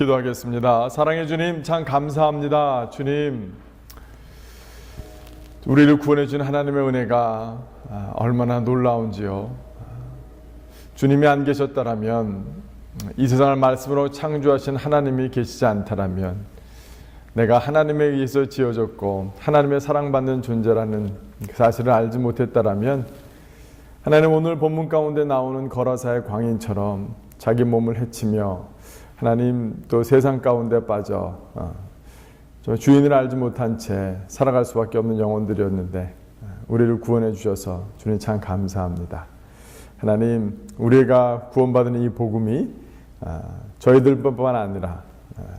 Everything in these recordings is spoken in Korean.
기도하겠습니다. 사랑의 주님, 참 감사합니다. 주님, 우리를 구원해 준 하나님의 은혜가 얼마나 놀라운지요. 주님이 안 계셨다라면, 이 세상을 말씀으로 창조하신 하나님이 계시지 않다라면, 내가 하나님에 의해서 지어졌고 하나님의 사랑받는 존재라는 사실을 알지 못했다라면, 하나님 오늘 본문 가운데 나오는 거라사의 광인처럼 자기 몸을 해치며 하나님 또 세상 가운데 빠져 주인을 알지 못한 채 살아갈 수밖에 없는 영혼들이었는데 우리를 구원해 주셔서 주님 참 감사합니다. 하나님, 우리가 구원받은 이 복음이 저희들뿐만 아니라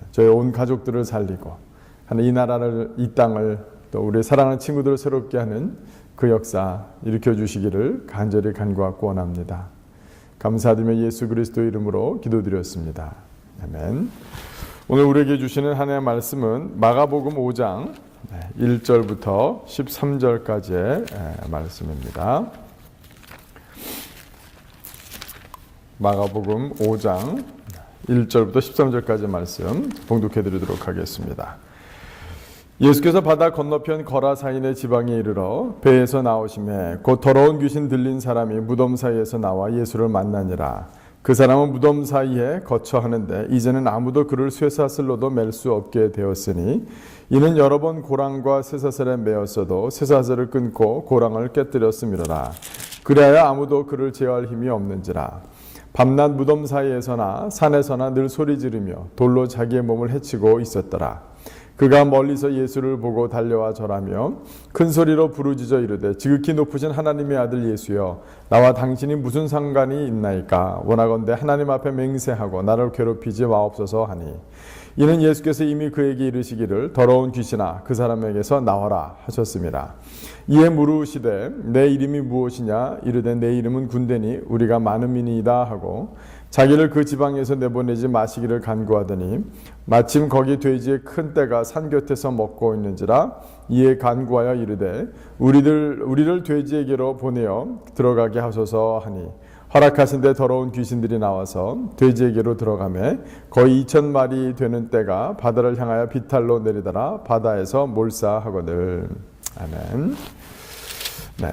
저희 온 가족들을 살리고 이 나라를, 이 땅을 또 우리 사랑하는 친구들을 새롭게 하는 그 역사 일으켜 주시기를 간절히 간구하고 원합니다. 감사드리며 예수 그리스도 이름으로 기도드렸습니다. 아멘. 오늘 우리에게 주시는 하나님의 말씀은 마가복음 5장 1절부터 13절까지의 말씀입니다. 마가복음 5장 1절부터 13절까지 말씀 봉독해 드리도록 하겠습니다. 예수께서 바다 건너편 거라사인의 지방에 이르러 배에서 나오심에 곧 더러운 귀신 들린 사람이 무덤 사이에서 나와 예수를 만나니라. 그 사람은 무덤 사이에 거처하는데 이제는 아무도 그를 쇠사슬로도 맬 수 없게 되었으니 이는 여러 번 고랑과 쇠사슬에 매었어도 쇠사슬을 끊고 고랑을 깨뜨렸음이로라. 그래야 아무도 그를 제어할 힘이 없는지라. 밤낮 무덤 사이에서나 산에서나 늘 소리 지르며 돌로 자기의 몸을 해치고 있었더라. 그가 멀리서 예수를 보고 달려와 절하며 큰 소리로 부르짖어 이르되 지극히 높으신 하나님의 아들 예수여, 나와 당신이 무슨 상관이 있나이까? 원하건대 하나님 앞에 맹세하고 나를 괴롭히지 마옵소서 하니, 이는 예수께서 이미 그에게 이르시기를 더러운 귀신아 그 사람에게서 나와라 하셨습니다. 이에 물으시되 내 이름이 무엇이냐? 이르되 내 이름은 군대니 우리가 많은 민이다 하고 자기를 그 지방에서 내보내지 마시기를 간구하더니 마침 거기 돼지의 큰 떼가 산 곁에서 먹고 있는지라. 이에 간구하여 이르되 우리를 돼지에게로 보내어 들어가게 하소서 하니, 허락하신데 더러운 귀신들이 나와서 돼지에게로 들어가매 거의 2,000마리 되는 떼가 바다를 향하여 비탈로 내리더라. 바다에서 몰사하거늘. 아멘. 네.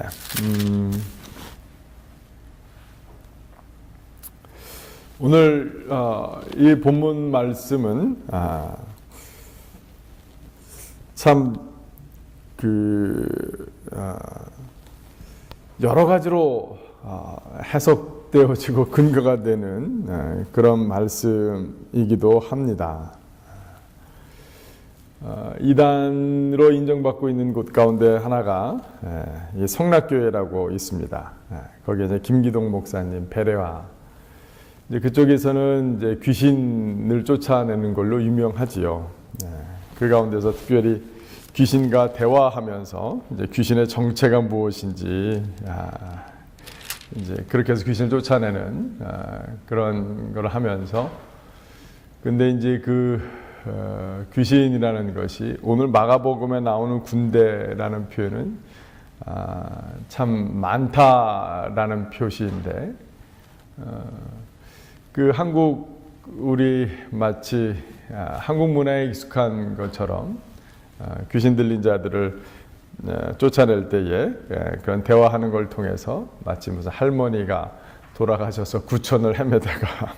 오늘 이 본문 말씀은 참 여러 가지로 해석되어지고 근거가 되는 그런 말씀이기도 합니다. 이단으로 인정받고 있는 곳 가운데 하나가 성락교회라고 있습니다. 거기에 이제 김기동 목사님, 베레와, 이제 그쪽에서는 이제 귀신을 쫓아내는 걸로 유명하지요. 그 가운데서 특별히 귀신과 대화하면서 이제 귀신의 정체가 무엇인지 이제 그렇게 해서 귀신을 쫓아내는 그런 걸 하면서, 근데 이제 귀신이라는 것이 오늘 마가복음에 나오는 군대라는 표현은 참 많다라는 표시인데, 우리 마치 한국 문화에 익숙한 것처럼 귀신 들린 자들을 쫓아낼 때에 그런 대화하는 걸 통해서 마치 무슨 할머니가 돌아가셔서 구천을 헤매다가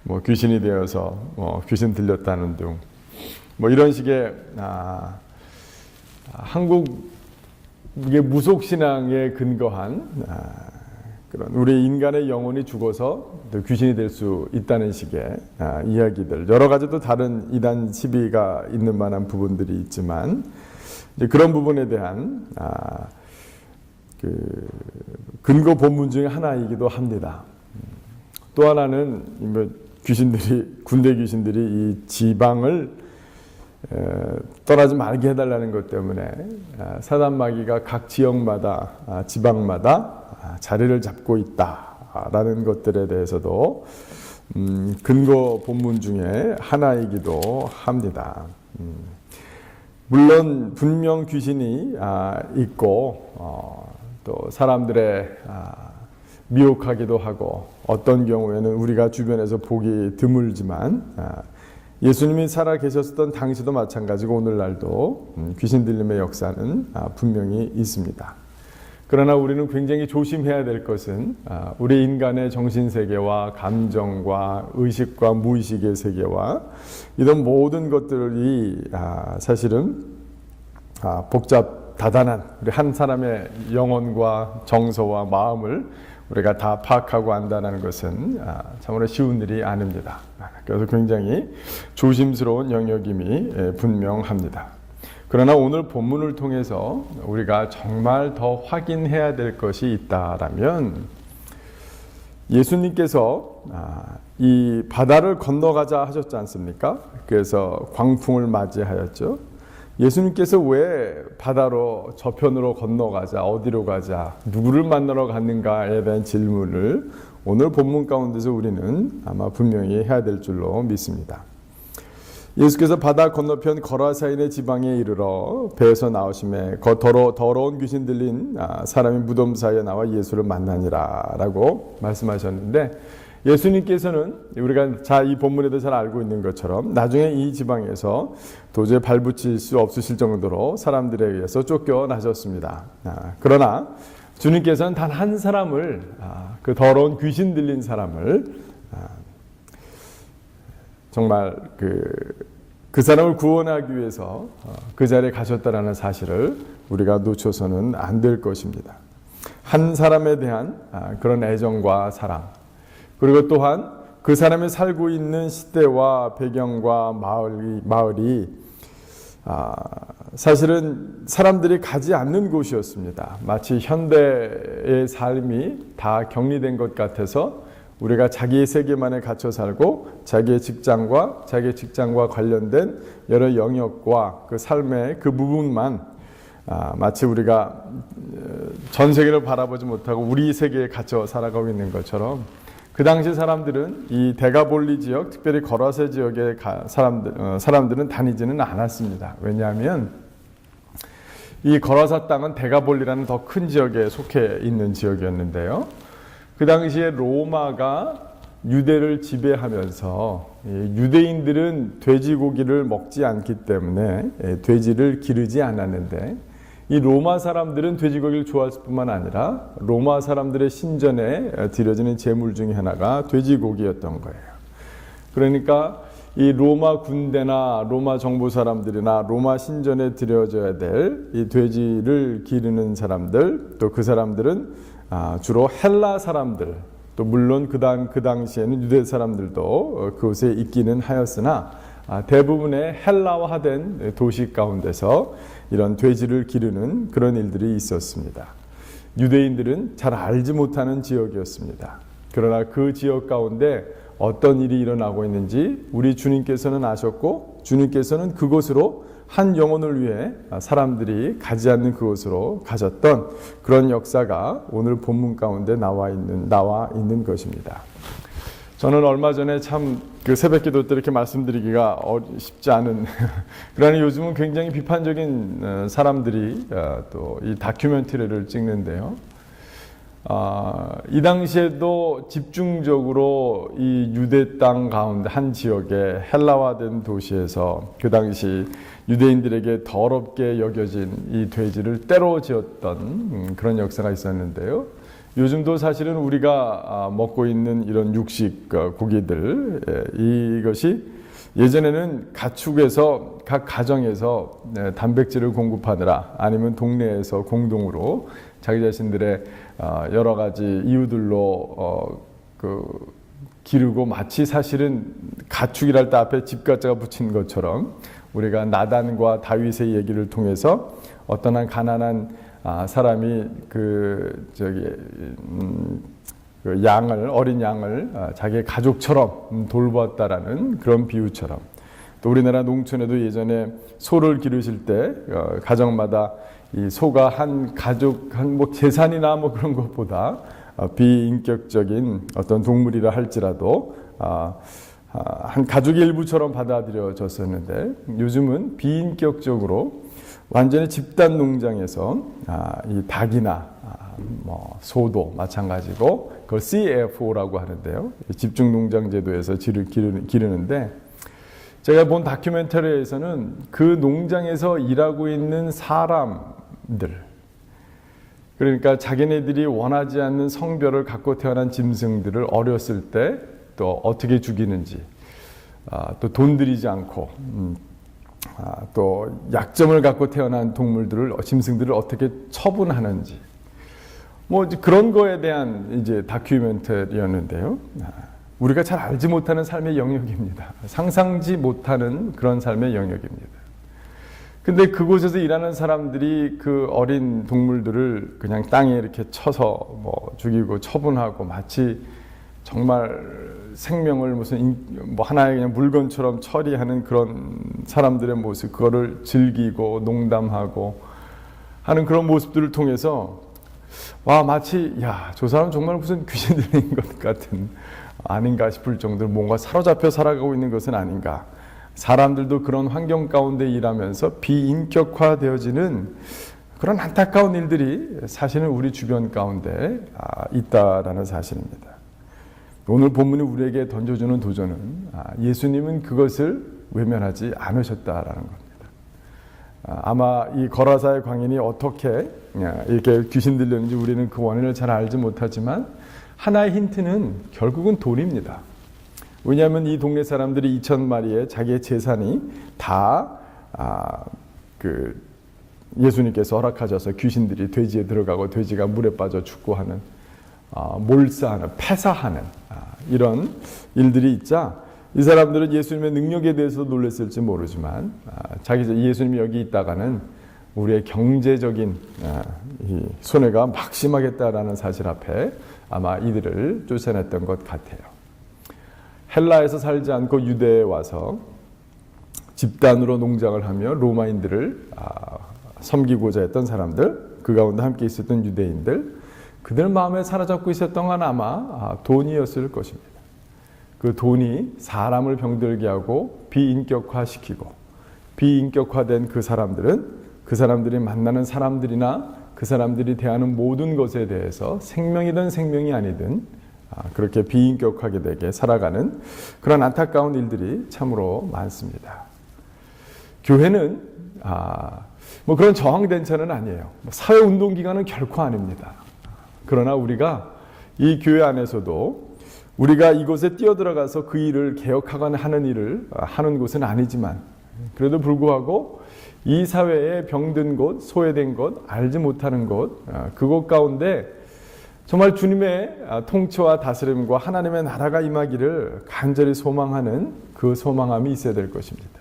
뭐 귀신이 되어서 귀신 들렸다는 등 이런 식의 한국의 무속신앙에 근거한 그런 우리 인간의 영혼이 죽어서 귀신이 될 수 있다는 식의 이야기들, 여러 가지도 다른 이단 시비가 있는 만한 부분들이 있지만 이제 그런 부분에 대한 근거 본문 중에 하나이기도 합니다. 또 하나는 군대 귀신들이 이 지방을 떠나지 말게 해달라는 것 때문에 사단 마귀가 각 지역마다 지방마다 자리를 잡고 있다라는 것들에 대해서도 근거 본문 중에 하나이기도 합니다. 물론 분명 귀신이 있고 또 사람들의 미혹하기도 하고 어떤 경우에는 우리가 주변에서 보기 드물지만 예수님이 살아 계셨던 당시도 마찬가지고 오늘날도 귀신 들림의 역사는 분명히 있습니다. 그러나 우리는 굉장히 조심해야 될 것은 우리 인간의 정신세계와 감정과 의식과 무의식의 세계와 이런 모든 것들이 사실은 다단한 우리 한 사람의 영혼과 정서와 마음을 우리가 다 파악하고 안다는 것은 참으로 쉬운 일이 아닙니다. 그래서 굉장히 조심스러운 영역임이 분명합니다. 그러나 오늘 본문을 통해서 우리가 정말 더 확인해야 될 것이 있다라면 예수님께서 이 바다를 건너가자 하셨지 않습니까? 그래서 광풍을 맞이하였죠. 예수님께서 왜 바다로 저편으로 건너가자, 어디로 가자, 누구를 만나러 갔는가에 대한 질문을 오늘 본문 가운데서 우리는 아마 분명히 해야 될 줄로 믿습니다. 예수께서 바다 건너편 거라사인의 지방에 이르러 배에서 나오심에 더러운 귀신 들린 사람이 무덤 사이에 나와 예수를 만나니라 라고 말씀하셨는데 예수님께서는 우리가 이 본문에도 잘 알고 있는 것처럼 나중에 이 지방에서 도저히 발붙일 수 없으실 정도로 사람들에 의해서 쫓겨나셨습니다. 그러나 주님께서는 단 한 사람을 그 더러운 귀신 들린 사람을 정말 그 사람을 구원하기 위해서 그 자리에 가셨다라는 사실을 우리가 놓쳐서는 안 될 것입니다. 한 사람에 대한 그런 애정과 사랑, 그리고 또한 그 사람이 살고 있는 시대와 배경과 마을이 사실은 사람들이 가지 않는 곳이었습니다. 마치 현대의 삶이 다 격리된 것 같아서 우리가 자기의 세계만에 갇혀 살고 자기의 직장과 관련된 여러 영역과 그 삶의 그 부분만 마치 우리가 전 세계를 바라보지 못하고 우리 세계에 갇혀 살아가고 있는 것처럼 그 당시 사람들은 이 데가볼리 지역, 특별히 거라세 지역의 사람들은 다니지는 않았습니다. 왜냐하면 이 거라사 땅은 데가볼리라는 더 큰 지역에 속해 있는 지역이었는데요. 그 당시에 로마가 유대를 지배하면서 유대인들은 돼지고기를 먹지 않기 때문에 돼지를 기르지 않았는데 이 로마 사람들은 돼지고기를 좋아할 뿐만 아니라 로마 사람들의 신전에 드려지는 제물 중에 하나가 돼지고기였던 거예요. 그러니까 이 로마 군대나 로마 정부 사람들이나 로마 신전에 드려져야 될 이 돼지를 기르는 사람들, 또 그 사람들은 주로 헬라 사람들, 또 물론 그 당시에는 유대 사람들도 그곳에 있기는 하였으나 대부분의 헬라화된 도시 가운데서 이런 돼지를 기르는 그런 일들이 있었습니다. 유대인들은 잘 알지 못하는 지역이었습니다. 그러나 그 지역 가운데 어떤 일이 일어나고 있는지 우리 주님께서는 아셨고 주님께서는 그곳으로 한 영혼을 위해 사람들이 가지 않는 그곳으로 가셨던 그런 역사가 오늘 본문 가운데 나와 있는 것입니다. 저는 얼마 전에 참 그 새벽 기도 때 이렇게 말씀드리기가 쉽지 않은 그러나 요즘은 굉장히 비판적인 사람들이 또 이 다큐멘터리를 찍는데요. 이 당시에도 집중적으로 이 유대 땅 가운데 한 지역의 헬라화된 도시에서 그 당시 유대인들에게 더럽게 여겨진 이 돼지를 때로 지었던 그런 역사가 있었는데요. 요즘도 사실은 우리가 먹고 있는 이런 육식 고기들 이것이 예전에는 가축에서 각 가정에서 단백질을 공급하느라 아니면 동네에서 공동으로 자기 자신들의 여러 가지 이유들로 기르고 마치 사실은 가축이랄 때 앞에 집가자가 붙인 것처럼 우리가 나단과 다윗의 얘기를 통해서 어떤 한 가난한 사람이 어린 양을 자기의 가족처럼 돌보았다라는 그런 비유처럼 또 우리나라 농촌에도 예전에 소를 기르실 때 가정마다 이 소가 한 재산이나 그런 것보다 비인격적인 어떤 동물이라 할지라도 한 가족의 일부처럼 받아들여졌었는데 요즘은 비인격적으로 완전히 집단 농장에서 이 닭이나 소도 마찬가지고 그걸 CFO라고 하는데요. 집중 농장 제도에서 기르는데 제가 본 다큐멘터리에서는 그 농장에서 일하고 있는 사람들, 그러니까 자기네들이 원하지 않는 성별을 갖고 태어난 짐승들을 어렸을 때 또 어떻게 죽이는지, 또 돈 들이지 않고, 또 약점을 갖고 태어난 동물들을, 짐승들을 어떻게 처분하는지, 뭐 그런 거에 대한 이제 다큐멘터리였는데요. 우리가 잘 알지 못하는 삶의 영역입니다. 상상지 못하는 그런 삶의 영역입니다. 근데 그곳에서 일하는 사람들이 그 어린 동물들을 그냥 땅에 이렇게 쳐서 뭐 죽이고 처분하고 마치 정말 생명을 무슨 뭐 하나의 그냥 물건처럼 처리하는 그런 사람들의 모습, 그거를 즐기고 농담하고 하는 그런 모습들을 통해서 와, 마치 야, 저 사람 정말 무슨 귀신 들린 것 같은, 아닌가 싶을 정도로 뭔가 사로잡혀 살아가고 있는 것은 아닌가. 사람들도 그런 환경 가운데 일하면서 비인격화되어지는 그런 안타까운 일들이 사실은 우리 주변 가운데 있다라는 사실입니다. 오늘 본문이 우리에게 던져주는 도전은 예수님은 그것을 외면하지 않으셨다라는 겁니다. 아마 이 거라사의 광인이 어떻게 이렇게 귀신 들렸는지 우리는 그 원인을 잘 알지 못하지만 하나의 힌트는 결국은 돈입니다. 왜냐하면 이 동네 사람들이 2,000마리의 자기의 재산이 다 예수님께서 허락하셔서 귀신들이 돼지에 들어가고 돼지가 물에 빠져 죽고 하는, 몰사하는, 폐사하는 이런 일들이 있자 이 사람들은 예수님의 능력에 대해서 놀랐을지 모르지만 예수님이 여기 있다가는 우리의 경제적인 이 손해가 막심하겠다라는 사실 앞에 아마 이들을 쫓아냈던 것 같아요. 헬라에서 살지 않고 유대에 와서 집단으로 농장을 하며 로마인들을 섬기고자 했던 사람들, 그 가운데 함께 있었던 유대인들, 그들 마음에 사로잡고 있었던 건 아마 돈이었을 것입니다. 그 돈이 사람을 병들게 하고 비인격화시키고, 비인격화된 그 사람들은 그 사람들이 만나는 사람들이나 그 사람들이 대하는 모든 것에 대해서 생명이든 생명이 아니든 그렇게 비인격하게 되게 살아가는 그런 안타까운 일들이 참으로 많습니다. 교회는 뭐 그런 저항단체는 아니에요. 사회운동기관은 결코 아닙니다. 그러나 우리가 이 교회 안에서도 우리가 이곳에 뛰어들어가서 그 일을 개혁하거나 하는 일을 하는 곳은 아니지만, 그래도 불구하고 이 사회에 병든 곳, 소외된 곳, 알지 못하는 곳, 그곳 가운데 정말 주님의 통치와 다스림과 하나님의 나라가 임하기를 간절히 소망하는 그 소망함이 있어야 될 것입니다.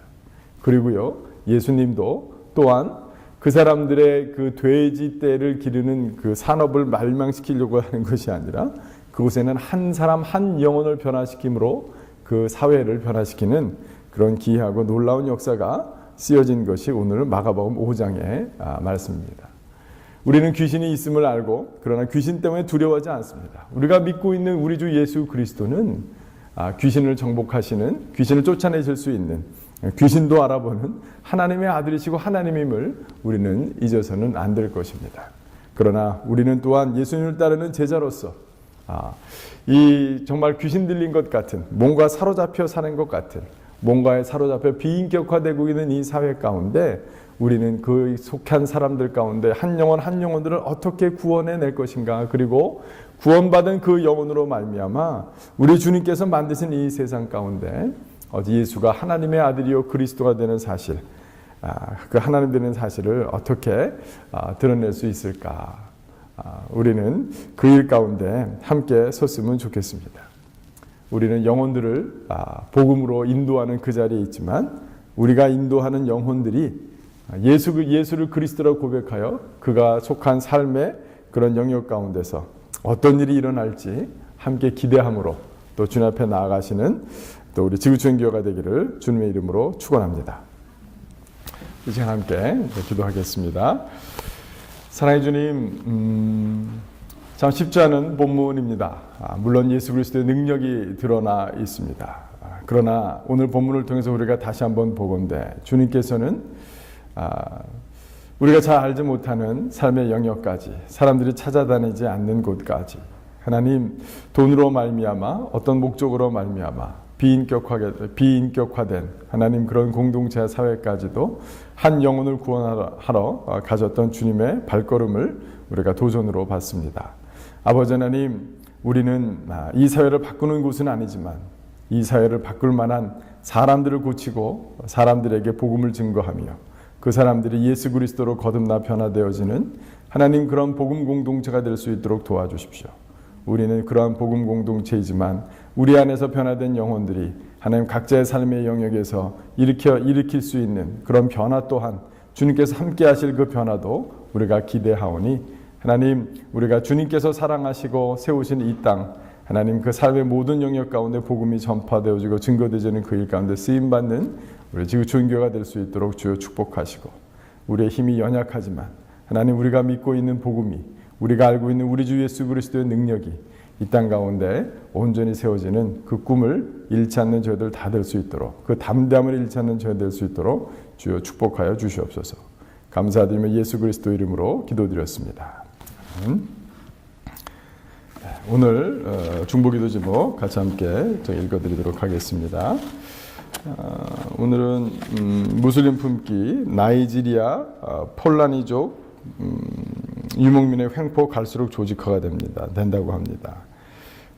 그리고요, 예수님도 또한 그 사람들의 그 돼지 떼를 기르는 그 산업을 멸망시키려고 하는 것이 아니라 그곳에는 한 사람 한 영혼을 변화시킴으로 그 사회를 변화시키는 그런 기이하고 놀라운 역사가 쓰여진 것이 오늘 마가복음 5장의 말씀입니다. 우리는 귀신이 있음을 알고 그러나 귀신 때문에 두려워하지 않습니다. 우리가 믿고 있는 우리 주 예수 그리스도는 귀신을 정복하시는, 귀신을 쫓아내실 수 있는, 귀신도 알아보는 하나님의 아들이시고 하나님임을 우리는 잊어서는 안 될 것입니다. 그러나 우리는 또한 예수님을 따르는 제자로서 이 정말 귀신 들린 것 같은, 뭔가 사로잡혀 사는 것 같은, 뭔가에 사로잡혀 비인격화되고 있는 이 사회 가운데 우리는 그 속한 사람들 가운데 한 영혼 한 영혼들을 어떻게 구원해낼 것인가, 그리고 구원받은 그 영혼으로 말미암아 우리 주님께서 만드신 이 세상 가운데 예수가 하나님의 아들이요 그리스도가 되는 사실, 그 하나님 되는 사실을 어떻게 드러낼 수 있을까. 우리는 그 일 가운데 함께 섰으면 좋겠습니다. 우리는 영혼들을 복음으로 인도하는 그 자리에 있지만 우리가 인도하는 영혼들이 예수를 그리스도라고 고백하여 그가 속한 삶의 그런 영역 가운데서 어떤 일이 일어날지 함께 기대함으로 또 주님 앞에 나아가시는 또 우리 지구촌교회가 되기를 주님의 이름으로 축원합니다. 이 시간 함께 기도하겠습니다. 사랑해 주님, 참 쉽지 않은 본문입니다. 물론 예수 그리스도의 능력이 드러나 있습니다. 그러나 오늘 본문을 통해서 우리가 다시 한번 보건대 주님께서는 우리가 잘 알지 못하는 삶의 영역까지, 사람들이 찾아다니지 않는 곳까지, 하나님 돈으로 말미암아 어떤 목적으로 말미암아 비인격화된 하나님 그런 공동체 사회까지도 한 영혼을 구원하러 가졌던 주님의 발걸음을 우리가 도전으로 봤습니다. 아버지 하나님, 우리는 이 사회를 바꾸는 곳은 아니지만 이 사회를 바꿀 만한 사람들을 고치고 사람들에게 복음을 증거하며 그 사람들이 예수 그리스도로 거듭나 변화되어지는 하나님 그런 복음 공동체가 될 수 있도록 도와주십시오. 우리는 그러한 복음 공동체이지만 우리 안에서 변화된 영혼들이 하나님 각자의 삶의 영역에서 일으킬 수 있는 그런 변화 또한 주님께서 함께 하실 그 변화도 우리가 기대하오니 하나님, 우리가 주님께서 사랑하시고 세우신 이 땅, 하나님 그 삶의 모든 영역 가운데 복음이 전파되어지고 증거되어지는 그 일 가운데 쓰임받는 우리 지구촌교회가 될 수 있도록 주여 축복하시고, 우리의 힘이 연약하지만 하나님 우리가 믿고 있는 복음이, 우리가 알고 있는 우리 주 예수 그리스도의 능력이 이 땅 가운데 온전히 세워지는 그 꿈을 잃지 않는 저희들 다 될 수 있도록, 그 담대함을 잃지 않는 저희들 될 수 있도록 주여 축복하여 주시옵소서. 감사드리며 예수 그리스도 이름으로 기도드렸습니다. 오늘 중보기도 제목 같이 함께 읽어드리도록 하겠습니다. 오늘은 무슬림 품기 나이지리아 폴라니족 유목민의 횡포 갈수록 조직화가 된다고 합니다.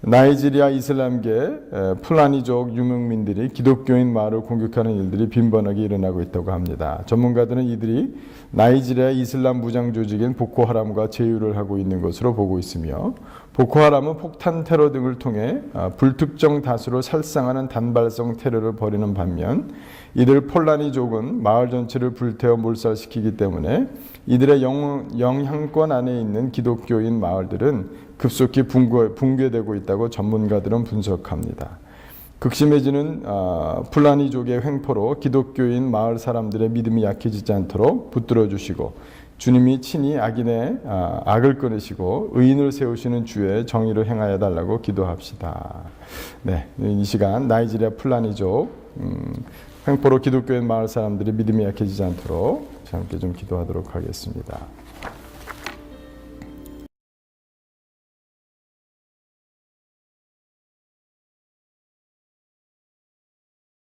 나이지리아 이슬람계 풀라니족 유목민들이 기독교인 마을을 공격하는 일들이 빈번하게 일어나고 있다고 합니다. 전문가들은 이들이 나이지리아 이슬람 무장 조직인 보코하람과 제휴를 하고 있는 것으로 보고 있으며, 보코하람은 폭탄 테러 등을 통해 불특정 다수를 살상하는 단발성 테러를 벌이는 반면, 이들 폴라니족은 마을 전체를 불태워 몰살시키기 때문에 이들의 영향권 안에 있는 기독교인 마을들은 급속히 붕괴되고 있다고 전문가들은 분석합니다. 극심해지는 풀라니족의 횡포로 기독교인 마을 사람들의 믿음이 약해지지 않도록 붙들어 주시고, 주님이 친히 악인의 악을 끊으시고 의인을 세우시는 주의 정의를 행하여 달라고 기도합시다. 네, 이 시간 나이지리아 풀라니족 횡포로 기독교인 마을 사람들이 믿음이 약해지지 않도록 함께 좀 기도하도록 하겠습니다.